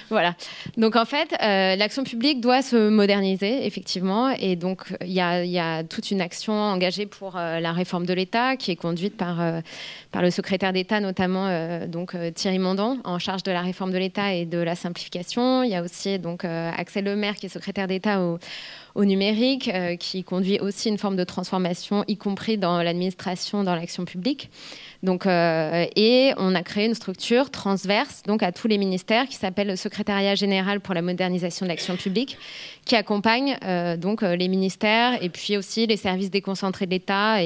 Voilà. Donc en fait, l'action publique doit se moderniser, effectivement. Et donc, il y a toute une action engagée pour la réforme de l'État qui est conduite par le secrétaire d'État, notamment Thierry Mandon, en charge de la réforme de l'État et de la simplification. Il y a aussi Axel Lemaire, qui est secrétaire d'État au numérique, qui conduit aussi une forme de transformation, y compris dans l'administration, dans l'action publique. Donc, et on a créé une structure transverse à tous les ministères qui s'appelle le Secrétariat général pour la modernisation de l'action publique, qui accompagne les ministères et puis aussi les services déconcentrés de l'État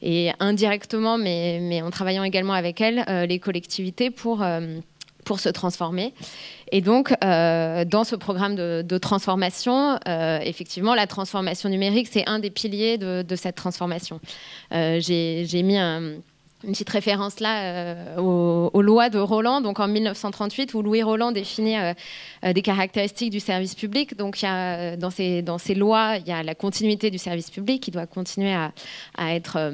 et indirectement, mais en travaillant également avec elles, les collectivités pour se transformer. Et donc, dans ce programme de transformation, effectivement, la transformation numérique, c'est un des piliers de cette transformation. J'ai mis une petite référence là aux lois de Roland, donc en 1938, où Louis Roland définit des caractéristiques du service public. Donc, dans ces lois, il y a la continuité du service public qui doit continuer à être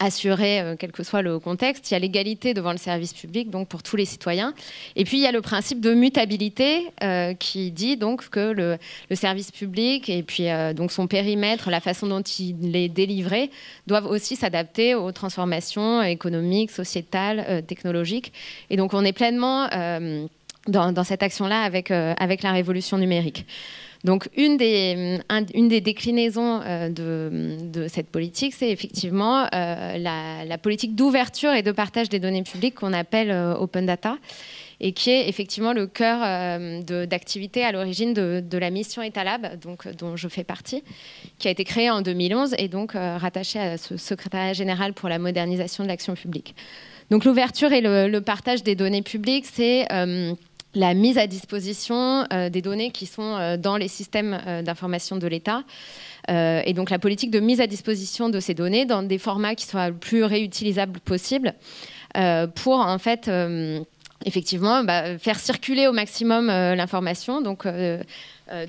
assuré, quel que soit le contexte. Il y a l'égalité devant le service public, donc pour tous les citoyens. Et puis, il y a le principe de mutabilité qui dit donc que le service public et puis donc son périmètre, la façon dont il est délivré, doivent aussi s'adapter aux transformations économiques, sociétales, technologiques. Et donc, on est pleinement dans cette action-là avec la révolution numérique. Donc, une des déclinaisons de cette politique, c'est effectivement la politique d'ouverture et de partage des données publiques qu'on appelle Open Data, et qui est effectivement le cœur d'activité à l'origine de la mission Etalab, dont je fais partie, qui a été créée en 2011 et donc rattachée à ce secrétariat général pour la modernisation de l'action publique. Donc, l'ouverture et le partage des données publiques, c'est la mise à disposition des données qui sont dans les systèmes d'information de l'État. Et donc la politique de mise à disposition de ces données dans des formats qui soient le plus réutilisables possible pour en fait effectivement faire circuler au maximum l'information. Donc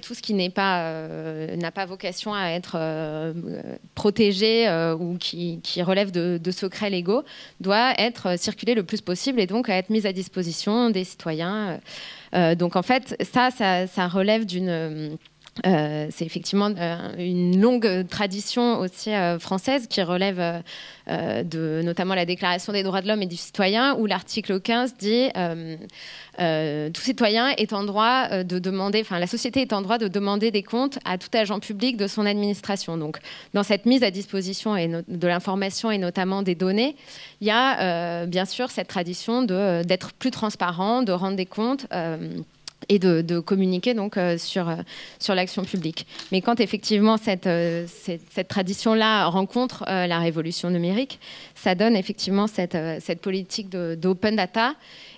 tout ce qui n'a pas vocation à être protégé ou qui relève de secrets légaux doit être circulé le plus possible et donc à être mis à disposition des citoyens. Donc en fait, ça relève d'une... c'est effectivement une longue tradition aussi française qui relève de notamment la Déclaration des droits de l'homme et du citoyen, où l'article 15 dit tout citoyen est en droit de demander, enfin la société est en droit de demander des comptes à tout agent public de son administration. Donc dans cette mise à disposition de l'information et notamment des données, il y a bien sûr cette tradition d'être plus transparent, de rendre des comptes et de communiquer donc sur l'action publique. Mais quand effectivement cette tradition-là rencontre la révolution numérique, ça donne effectivement cette politique d'open data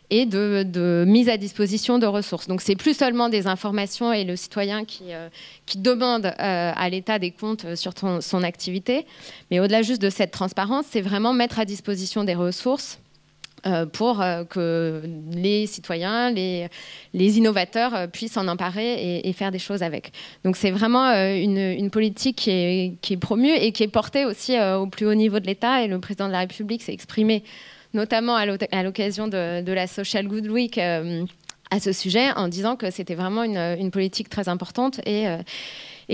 et de mise à disposition de ressources. Donc c'est plus seulement des informations et le citoyen qui demande à l'État des comptes sur son activité, mais au-delà juste de cette transparence, c'est vraiment mettre à disposition des ressources pour que les citoyens, les innovateurs puissent en emparer et faire des choses avec. Donc c'est vraiment une politique qui est promue et qui est portée aussi au plus haut niveau de l'État, et le président de la République s'est exprimé notamment à l'occasion de la Social Good Week à ce sujet, en disant que c'était vraiment une politique très importante et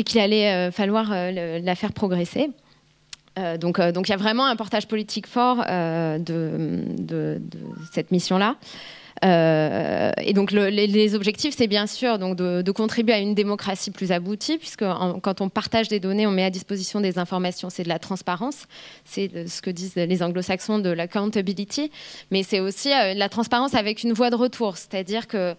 qu'il allait falloir la faire progresser. Donc il y a vraiment un portage politique fort de cette mission-là. Et donc les objectifs, c'est bien sûr donc de contribuer à une démocratie plus aboutie, puisque quand on partage des données, on met à disposition des informations, c'est de la transparence, c'est ce que disent les anglo-saxons de l'accountability, mais c'est aussi de la transparence avec une voie de retour, c'est-à-dire que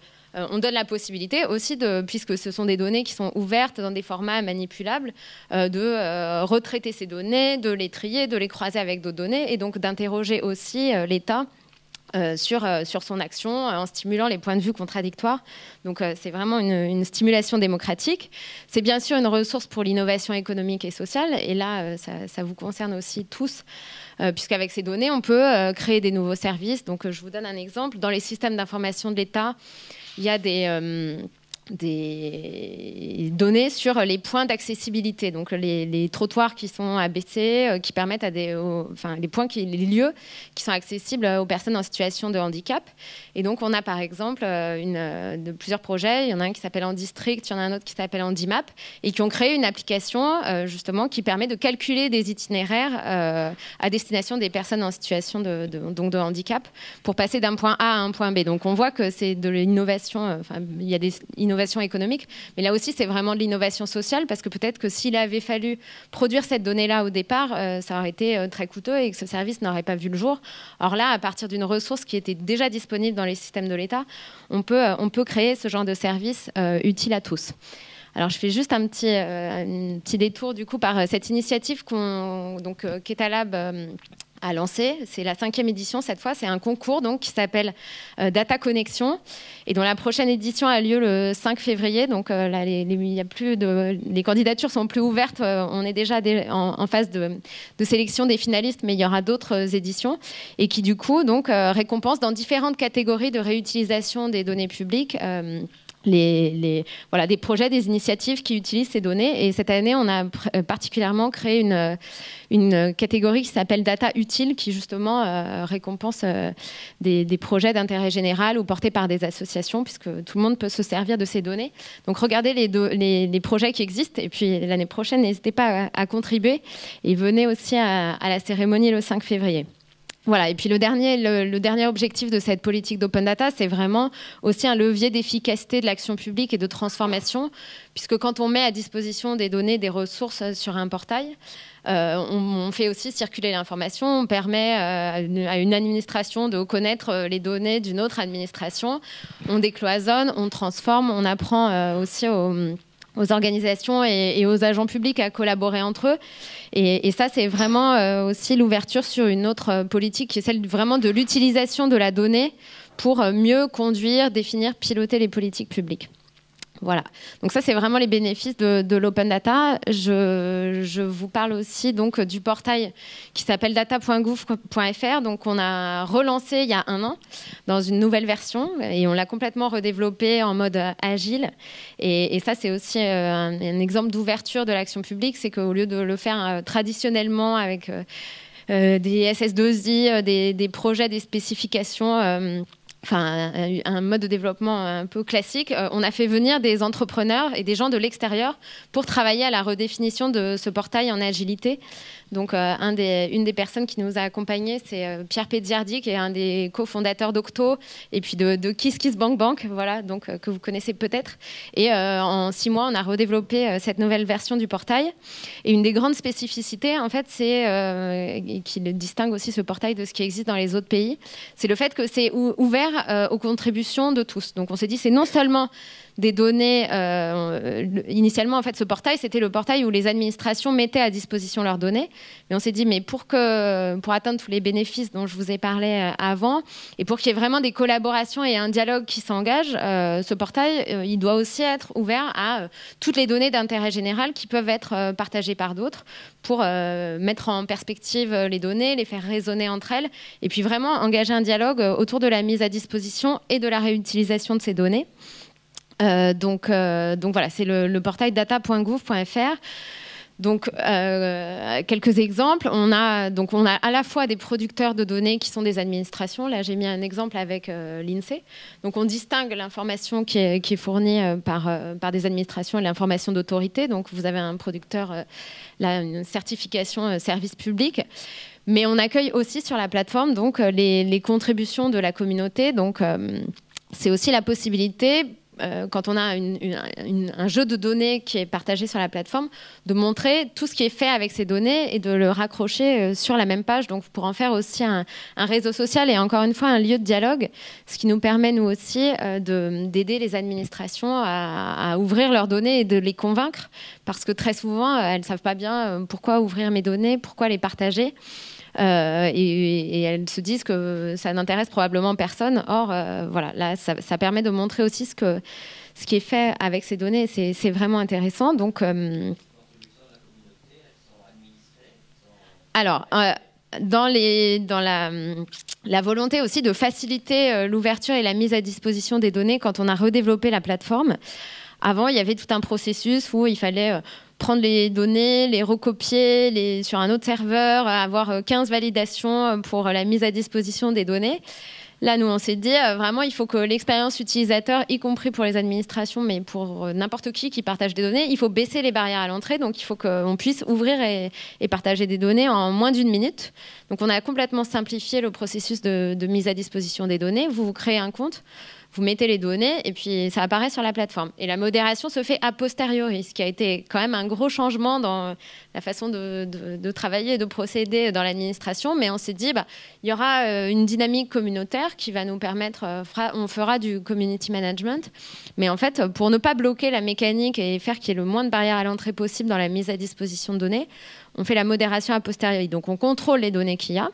on donne la possibilité aussi, puisque ce sont des données qui sont ouvertes dans des formats manipulables, de retraiter ces données, de les trier, de les croiser avec d'autres données, et donc d'interroger aussi l'État sur son action en stimulant les points de vue contradictoires. Donc c'est vraiment une stimulation démocratique. C'est bien sûr une ressource pour l'innovation économique et sociale, et là ça vous concerne aussi tous, puisqu'avec ces données on peut créer des nouveaux services. Donc je vous donne un exemple. Dans les systèmes d'information de l'État, il y a des données sur les points d'accessibilité, donc les trottoirs qui sont abaissés, qui permettent à les les lieux qui sont accessibles aux personnes en situation de handicap. Et donc on a par exemple plusieurs projets. Il y en a un qui s'appelle Handistrict, il y en a un autre qui s'appelle Handimap, et qui ont créé une application justement qui permet de calculer des itinéraires à destination des personnes en situation de handicap pour passer d'un point A à un point B. Donc on voit que c'est de l'innovation, il y a des innovations économique, mais là aussi c'est vraiment de l'innovation sociale, parce que peut-être que s'il avait fallu produire cette donnée-là au départ, ça aurait été très coûteux et que ce service n'aurait pas vu le jour. Or là, à partir d'une ressource qui était déjà disponible dans les systèmes de l'État, on peut créer ce genre de service utile à tous. Alors, je fais juste un petit détour du coup par cette initiative qu'Etalab a lancé. C'est la 5e édition cette fois. C'est un concours donc, qui s'appelle Data Connexion et dont la prochaine édition a lieu le 5 février. Donc là, les candidatures sont plus ouvertes. On est déjà en phase de sélection des finalistes, mais il y aura d'autres éditions et qui du coup donc, récompensent dans différentes catégories de réutilisation des données publiques. Des projets, des initiatives qui utilisent ces données. Et cette année, on a particulièrement créé une catégorie qui s'appelle Data Utile, qui justement récompense des projets d'intérêt général ou portés par des associations, puisque tout le monde peut se servir de ces données. Donc regardez les projets qui existent, et puis l'année prochaine, n'hésitez pas à contribuer, et venez aussi à la cérémonie le 5 février. Voilà. Et puis le dernier objectif de cette politique d'open data, c'est vraiment aussi un levier d'efficacité de l'action publique et de transformation, puisque quand on met à disposition des données, des ressources sur un portail, on fait aussi circuler l'information, on permet à une administration de connaître les données d'une autre administration, on décloisonne, on transforme, on apprend aussi aux organisations et aux agents publics à collaborer entre eux. Et ça, c'est vraiment aussi l'ouverture sur une autre politique qui est celle vraiment de l'utilisation de la donnée pour mieux conduire, définir, piloter les politiques publiques. Voilà. Donc ça, c'est vraiment les bénéfices de l'open data. Je vous parle aussi donc du portail qui s'appelle data.gouv.fr. Donc on a relancé il y a 1 an dans une nouvelle version et on l'a complètement redéveloppé en mode agile. Et ça, c'est aussi un exemple d'ouverture de l'action publique. C'est qu'au lieu de le faire traditionnellement avec des SS2I, des projets, des spécifications... un mode de développement un peu classique, on a fait venir des entrepreneurs et des gens de l'extérieur pour travailler à la redéfinition de ce portail en agilité. Donc, une des personnes qui nous a accompagnés, c'est Pierre Pédiardi, qui est un des cofondateurs d'Octo et puis de KissKissBankBank, voilà, donc, que vous connaissez peut-être. Et en 6 mois, on a redéveloppé cette nouvelle version du portail. Et une des grandes spécificités, en fait, et qui le distingue aussi ce portail de ce qui existe dans les autres pays, c'est le fait que c'est ouvert aux contributions de tous. Donc, on s'est dit, c'est non seulement des données. Initialement, en fait, ce portail, c'était le portail où les administrations mettaient à disposition leurs données. Mais on s'est dit, mais pour atteindre tous les bénéfices dont je vous ai parlé avant, et pour qu'il y ait vraiment des collaborations et un dialogue qui s'engage, ce portail, il doit aussi être ouvert à toutes les données d'intérêt général qui peuvent être partagées par d'autres pour mettre en perspective les données, les faire résonner entre elles, et puis vraiment engager un dialogue autour de la mise à disposition et de la réutilisation de ces données. Donc voilà, c'est le portail data.gouv.fr. Donc, quelques exemples. On a à la fois des producteurs de données qui sont des administrations. Là, j'ai mis un exemple avec l'INSEE. Donc, on distingue l'information qui est fournie par des administrations et l'information d'autorité. Donc, vous avez un producteur, là, une certification service public. Mais on accueille aussi sur la plateforme donc, les contributions de la communauté. Donc, c'est aussi la possibilité, quand on a un jeu de données qui est partagé sur la plateforme, de montrer tout ce qui est fait avec ces données et de le raccrocher sur la même page, donc pour en faire aussi un réseau social et encore une fois un lieu de dialogue, ce qui nous permet nous aussi d'aider les administrations à ouvrir leurs données et de les convaincre, parce que très souvent elles ne savent pas bien pourquoi ouvrir mes données, pourquoi les partager. Et elles se disent que ça n'intéresse probablement personne. Or, voilà, là, ça permet de montrer aussi ce qui est fait avec ces données. C'est vraiment intéressant. Donc, alors, dans la volonté aussi de faciliter l'ouverture et la mise à disposition des données quand on a redéveloppé la plateforme. Avant, il y avait tout un processus où il fallait prendre les données, les recopier sur un autre serveur, avoir 15 validations pour la mise à disposition des données. Là, nous, on s'est dit, vraiment, il faut que l'expérience utilisateur, y compris pour les administrations, mais pour n'importe qui partage des données, il faut baisser les barrières à l'entrée. Donc, il faut qu'on puisse ouvrir et partager des données en moins d'1 minute. Donc, on a complètement simplifié le processus de mise à disposition des données. Vous créez un compte, vous mettez les données et puis ça apparaît sur la plateforme. Et la modération se fait a posteriori, ce qui a été quand même un gros changement dans la façon de travailler et de procéder dans l'administration. Mais on s'est dit, il y aura une dynamique communautaire qui va nous permettre, on fera du community management. Mais en fait, pour ne pas bloquer la mécanique et faire qu'il y ait le moins de barrières à l'entrée possible dans la mise à disposition de données, on fait la modération a posteriori. Donc, on contrôle les données qu'il y a.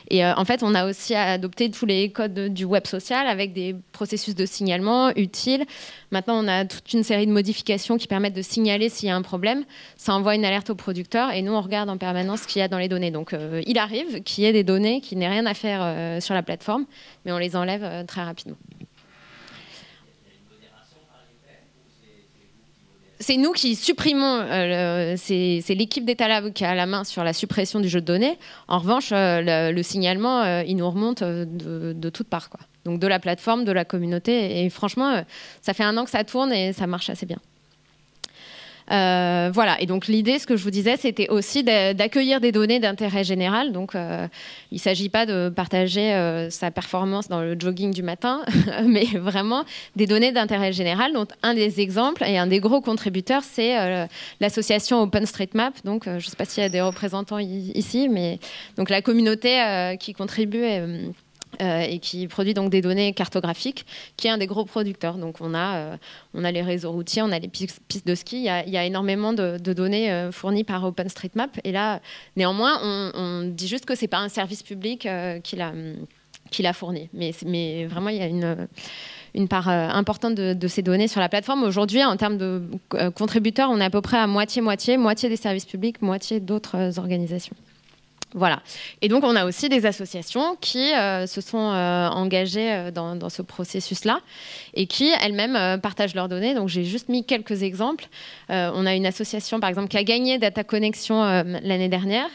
Et en fait, on a aussi adopté tous les codes du web social avec des processus de signalement utiles. Maintenant, on a toute une série de modifications qui permettent de signaler s'il y a un problème. Ça envoie une alerte au producteur et nous, on regarde en permanence ce qu'il y a dans les données. Donc, il arrive qu'il y ait des données qui n'aient rien à faire sur la plateforme, mais on les enlève très rapidement. C'est nous qui supprimons, c'est l'équipe Data Lab qui a la main sur la suppression du jeu de données. En revanche, le signalement, il nous remonte de toutes parts, quoi. Donc de la plateforme, de la communauté. Et franchement, ça fait 1 an que ça tourne et ça marche assez bien. Voilà, et donc l'idée, ce que je vous disais, c'était aussi d'accueillir des données d'intérêt général. Donc, il ne s'agit pas de partager sa performance dans le jogging du matin, mais vraiment des données d'intérêt général. Donc, un des exemples et un des gros contributeurs, c'est l'association OpenStreetMap. Donc, je ne sais pas s'il y a des représentants ici, mais donc la communauté qui contribue et qui produit donc des données cartographiques, qui est un des gros producteurs. Donc on a les réseaux routiers, on a les pistes de ski, il y a énormément de données fournies par OpenStreetMap. Et là, néanmoins, on dit juste que ce n'est pas un service public qui l'a fourni. Mais vraiment, il y a une part importante de ces données sur la plateforme. Aujourd'hui, en termes de contributeurs, on est à peu près à moitié-moitié, moitié des services publics, moitié d'autres organisations. Voilà. Et donc, on a aussi des associations qui se sont engagées dans ce processus-là et qui, elles-mêmes, partagent leurs données. Donc, j'ai juste mis quelques exemples. On a une association, par exemple, qui a gagné Data Connection l'année dernière.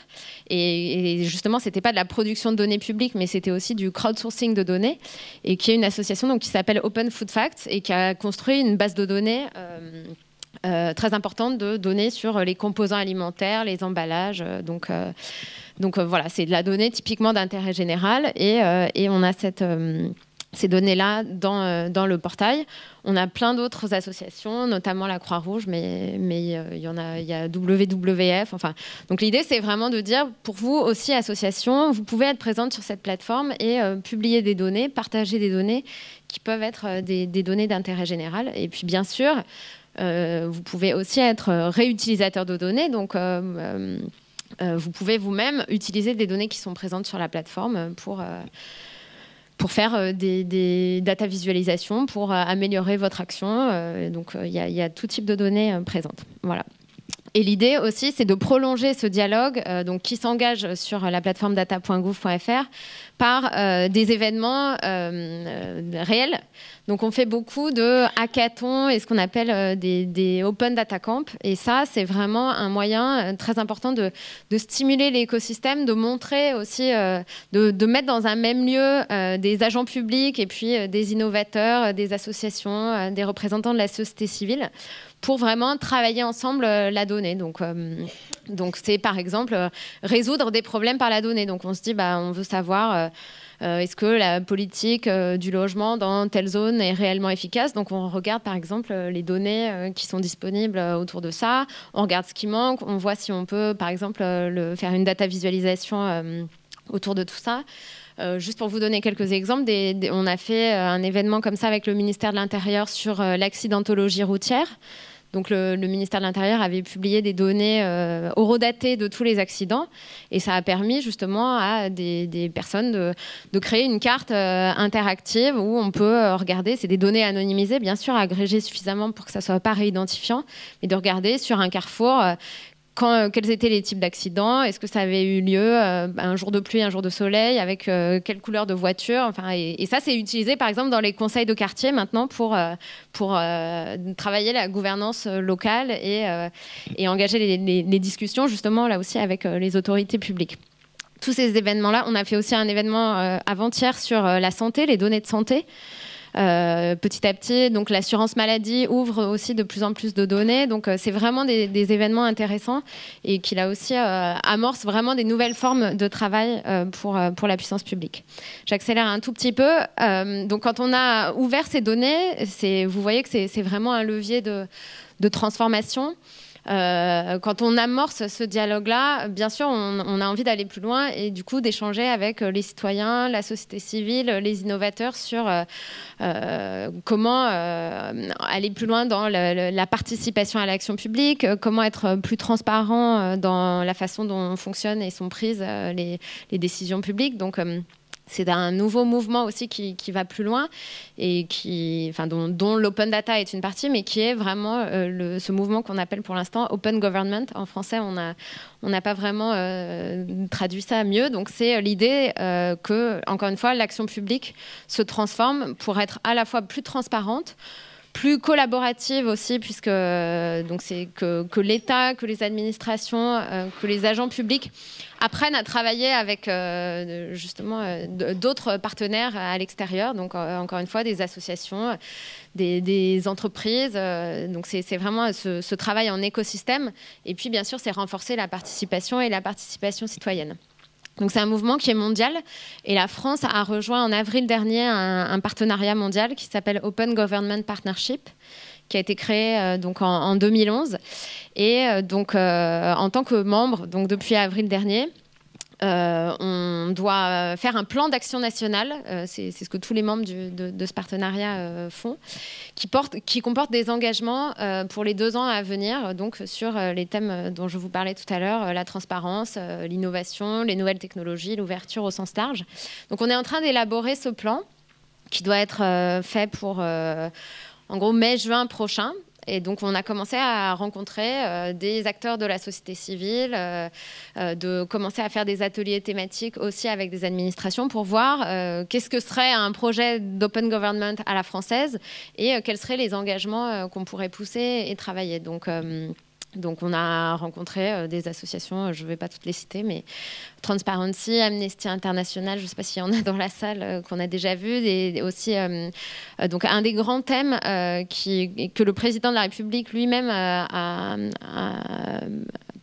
Et justement, ce n'était pas de la production de données publiques, mais c'était aussi du crowdsourcing de données. Et qui est une association donc, qui s'appelle Open Food Facts et qui a construit une base de données très importante de données sur les composants alimentaires, les emballages. Donc voilà, c'est de la donnée typiquement d'intérêt général et on a ces données-là dans le portail. On a plein d'autres associations, notamment la Croix-Rouge, mais il y a WWF. Enfin, donc l'idée, c'est vraiment de dire, pour vous aussi, association, vous pouvez être présente sur cette plateforme et publier des données, partager des données qui peuvent être des données d'intérêt général. Et puis bien sûr, vous pouvez aussi être réutilisateur de données. Donc vous pouvez vous-même utiliser des données qui sont présentes sur la plateforme pour faire des data visualisations, pour améliorer votre action. Donc, il y a tout type de données présentes. Voilà. Et l'idée aussi, c'est de prolonger ce dialogue donc, qui s'engage sur la plateforme data.gouv.fr par des événements réels. Donc, on fait beaucoup de hackathons et ce qu'on appelle des Open Data Camp. Et ça, c'est vraiment un moyen très important de stimuler l'écosystème, de montrer aussi, de mettre dans un même lieu des agents publics et puis des innovateurs, des associations, des représentants de la société civile pour vraiment travailler ensemble la donnée. Donc c'est par exemple résoudre des problèmes par la donnée. Donc on se dit, on veut savoir est-ce que la politique du logement dans telle zone est réellement efficace. Donc on regarde par exemple les données qui sont disponibles autour de ça. On regarde ce qui manque. On voit si on peut par exemple faire une data visualisation autour de tout ça. Juste pour vous donner quelques exemples, on a fait un événement comme ça avec le ministère de l'Intérieur sur l'accidentologie routière. Donc le ministère de l'Intérieur avait publié des données horodatées de tous les accidents et ça a permis justement à des personnes de créer une carte interactive où on peut regarder, c'est des données anonymisées, bien sûr agrégées suffisamment pour que ça ne soit pas réidentifiant, mais de regarder sur un carrefour quels étaient les types d'accidents, est-ce que ça avait eu lieu un jour de pluie, un jour de soleil, avec quelle couleur de voiture. Enfin, et ça, c'est utilisé par exemple dans les conseils de quartier maintenant pour travailler la gouvernance locale et engager les discussions justement là aussi avec les autorités publiques. Tous ces événements-là, on a fait aussi un événement avant-hier sur la santé, les données de santé. Petit à petit, donc l'assurance maladie ouvre aussi de plus en plus de données. Donc c'est vraiment des événements intéressants et qui là aussi amorcent vraiment des nouvelles formes de travail pour la puissance publique. J'accélère un tout petit peu. Donc quand on a ouvert ces données, vous voyez que c'est vraiment un levier de transformation. Quand on amorce ce dialogue-là, bien sûr, on a envie d'aller plus loin et du coup d'échanger avec les citoyens, la société civile, les innovateurs sur comment aller plus loin dans la participation à l'action publique, comment être plus transparent dans la façon dont fonctionnent et sont prises les décisions publiques. Donc, c'est un nouveau mouvement aussi qui va plus loin et dont l'open data est une partie, mais qui est vraiment ce mouvement qu'on appelle pour l'instant open government. En français, on n'a pas vraiment traduit ça mieux. Donc, c'est l'idée que, encore une fois, l'action publique se transforme pour être à la fois plus transparente, plus collaborative aussi, puisque donc c'est que l'État, que les administrations, que les agents publics apprennent à travailler avec justement d'autres partenaires à l'extérieur. Donc encore une fois, des associations, des entreprises. Donc c'est vraiment ce travail en écosystème. Et puis bien sûr, c'est renforcer la participation et la participation citoyenne. Donc c'est un mouvement qui est mondial et la France a rejoint en avril dernier un partenariat mondial qui s'appelle Open Government Partnership, qui a été créé donc en 2011. Et donc en tant que membre, donc depuis avril dernier, on doit faire un plan d'action national, c'est ce que tous les membres de ce partenariat font, qui comporte des engagements pour les 2 ans à venir, donc sur les thèmes dont je vous parlais tout à l'heure, la transparence, l'innovation, les nouvelles technologies, l'ouverture au sens large. Donc on est en train d'élaborer ce plan qui doit être fait pour, en gros, mai-juin prochain. Et donc, on a commencé à rencontrer des acteurs de la société civile, de commencer à faire des ateliers thématiques aussi avec des administrations pour voir qu'est-ce que serait un projet d'open government à la française et quels seraient les engagements qu'on pourrait pousser et travailler. Donc, on a rencontré des associations, je ne vais pas toutes les citer, mais Transparency, Amnesty International, je ne sais pas s'il y en a dans la salle qu'on a déjà vu, et aussi donc un des grands thèmes que le président de la République lui-même a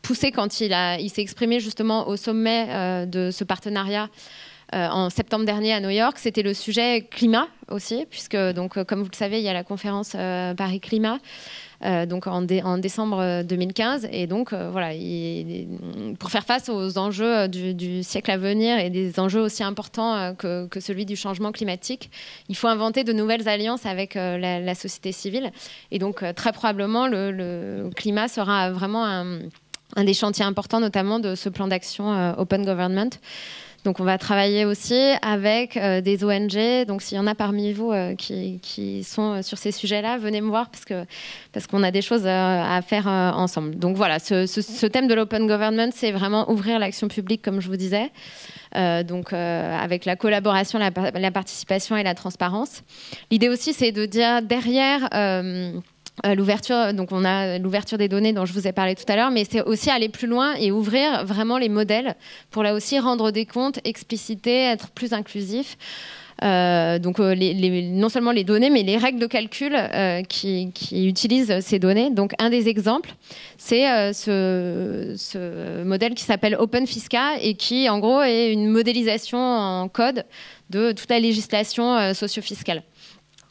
poussé quand il s'est exprimé justement au sommet de ce partenariat en septembre dernier à New York, c'était le sujet climat aussi, puisque donc, comme vous le savez, il y a la conférence Paris Climat. Donc en décembre 2015. Et donc, voilà, pour faire face aux enjeux du siècle à venir et des enjeux aussi importants que celui du changement climatique, il faut inventer de nouvelles alliances avec la société civile. Et donc, très probablement, le climat sera vraiment un des chantiers importants, notamment de ce plan d'action Open Government. Donc, on va travailler aussi avec des ONG. Donc, s'il y en a parmi vous qui sont sur ces sujets-là, venez me voir parce qu'on a des choses à faire ensemble. Donc, voilà, ce thème de l'open government, c'est vraiment ouvrir l'action publique, comme je vous disais. Avec la collaboration, la participation et la transparence. L'idée aussi, c'est de dire derrière... l'ouverture, donc on a l'ouverture des données dont je vous ai parlé tout à l'heure, mais c'est aussi aller plus loin et ouvrir vraiment les modèles pour là aussi rendre des comptes, expliciter, être plus inclusif. Non seulement les données, mais les règles de calcul qui utilisent ces données. Donc, un des exemples, c'est ce modèle qui s'appelle Open Fisca et qui, en gros, est une modélisation en code de toute la législation socio-fiscale.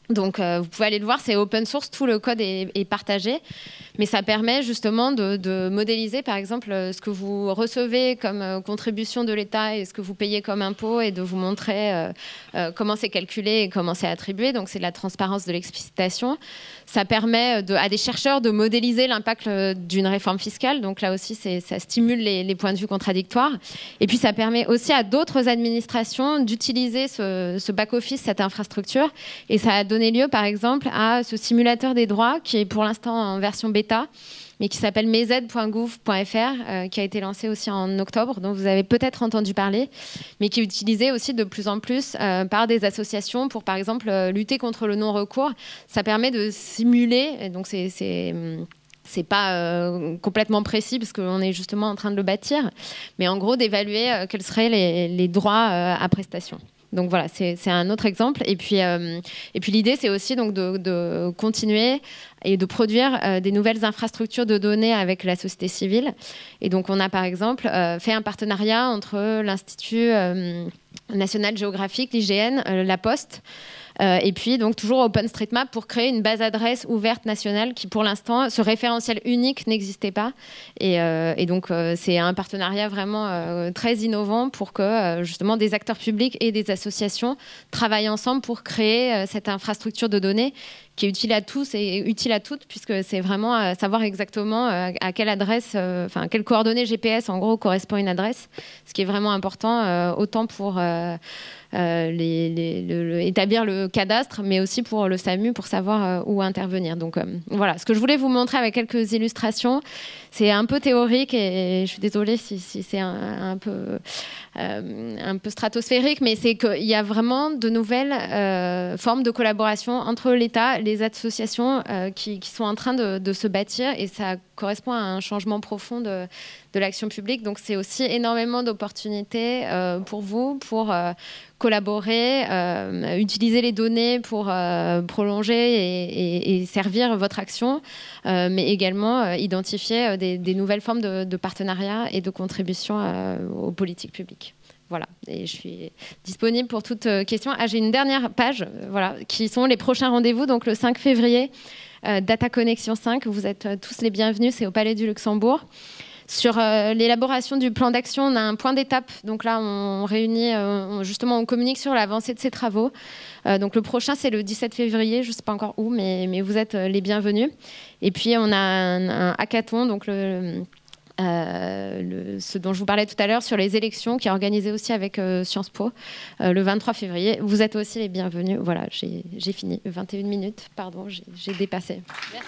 Donc, vous pouvez aller le voir, c'est open source, tout le code est partagé. Mais ça permet justement de modéliser, par exemple, ce que vous recevez comme contribution de l'État et ce que vous payez comme impôt et de vous montrer comment c'est calculé et comment c'est attribué. Donc, c'est de la transparence de l'explicitation. Ça permet à des chercheurs de modéliser l'impact d'une réforme fiscale. Donc, là aussi, ça stimule les points de vue contradictoires. Et puis, ça permet aussi à d'autres administrations d'utiliser ce back-office, cette infrastructure. Et ça a donné lieu, par exemple, à ce simulateur des droits qui est pour l'instant en version bêta, mais qui s'appelle mez.gouv.fr, qui a été lancé aussi en octobre, dont vous avez peut-être entendu parler, mais qui est utilisé aussi de plus en plus par des associations pour, par exemple, lutter contre le non-recours. Ça permet de simuler, et donc c'est pas complètement précis parce qu'on est justement en train de le bâtir, mais en gros d'évaluer quels seraient les droits à prestation. Donc voilà, c'est un autre exemple. Et puis l'idée, c'est aussi donc de continuer et de produire des nouvelles infrastructures de données avec la société civile. Et donc on a par exemple fait un partenariat entre l'Institut national géographique, l'IGN, la Poste, et puis donc toujours OpenStreetMap pour créer une base adresse ouverte nationale qui pour l'instant, ce référentiel unique n'existait pas. Et donc c'est un partenariat vraiment très innovant pour que justement des acteurs publics et des associations travaillent ensemble pour créer cette infrastructure de données qui est utile à tous et utile à toutes, puisque c'est vraiment savoir exactement à quelle adresse, enfin quelles coordonnées GPS en gros correspond une adresse, ce qui est vraiment important autant pour établir le cadastre, mais aussi pour le SAMU, pour savoir où intervenir. Donc voilà, ce que je voulais vous montrer avec quelques illustrations, c'est un peu théorique et je suis désolée si c'est un peu stratosphérique, mais c'est qu'il y a vraiment de nouvelles formes de collaboration entre l'État, les associations qui sont en train de se bâtir, et ça correspond à un changement profond de l'action publique. Donc c'est aussi énormément d'opportunités pour vous, pour collaborer, utiliser les données pour prolonger et servir votre action, mais également identifier des nouvelles formes de partenariat et de contribution aux politiques publiques. Voilà, et je suis disponible pour toute question. Ah, j'ai une dernière page, voilà, qui sont les prochains rendez-vous. Donc le 5 février, Data Connexion 5, vous êtes tous les bienvenus, c'est au Palais du Luxembourg. Sur l'élaboration du plan d'action, on a un point d'étape. Donc là, on réunit, justement, on communique sur l'avancée de ces travaux. Donc le prochain, c'est le 17 février. Je ne sais pas encore où, mais vous êtes les bienvenus. Et puis, on a un hackathon, donc ce dont je vous parlais tout à l'heure sur les élections, qui est organisé aussi avec Sciences Po, le 23 février. Vous êtes aussi les bienvenus. Voilà, j'ai fini. 21 minutes, pardon, j'ai dépassé. Merci.